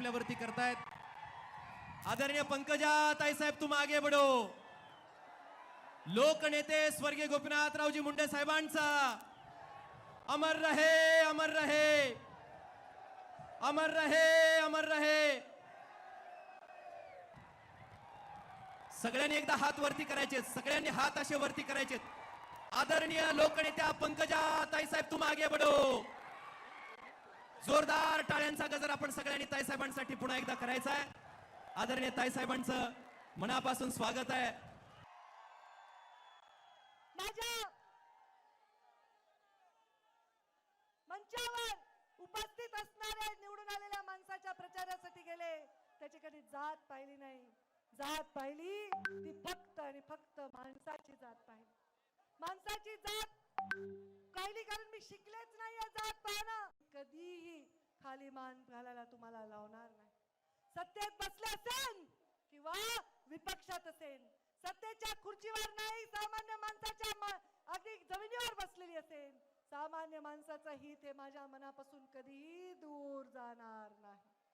आपल्यावरती करतायत. आदरणीय पंकजा ताईसाहेब तुम आगे बढ़ो. लोकनेते स्वर्गीय गोपीनाथरावजी मुंडे साहेबांचा अमर रहे, अमर रहे, अमर रहे, अमर रहे. सगळ्यांनी एकदा हात वरती करायचे, सगळ्यांनी हात असे वरती करायचे. आदरणीय लोकनेत्या पंकजा ताईसाहेब तुम आगे बढ़ो. जोरदार टाळ्यांचा गजर आपण सगळ्यांनी ताईसाहेबांसाठी पुन्हा एकदा करायचा आहे. आदरणीय ताईसाहेबांचं मनापासून स्वागत आहे. माझ्या मंचावर उपस्थित असणाऱ्या निवडून आलेल्या माणसाच्या प्रचारासाठी गेले. त्याची कधी जात पाहिली नाही. जात पाहिली ती फक्त आणि फक्त माणसाची जात पाहिली. माणसाची जात पाहिली कारण मी शिकलेच नाही जात पाहणं. कधीही खाली मान घालायला तुम्हाला लावणार नाही. सत्तेत बसले असेल किंवा विपक्षात असेल, सत्तेच्या खुर्चीवर नाही, सामान्य माणसाच्या अगदी जमिनीवर बसलेली असेल, सामान्य माणसाचं हित हे माझ्या मनापासून कधीही दूर जाणार नाही.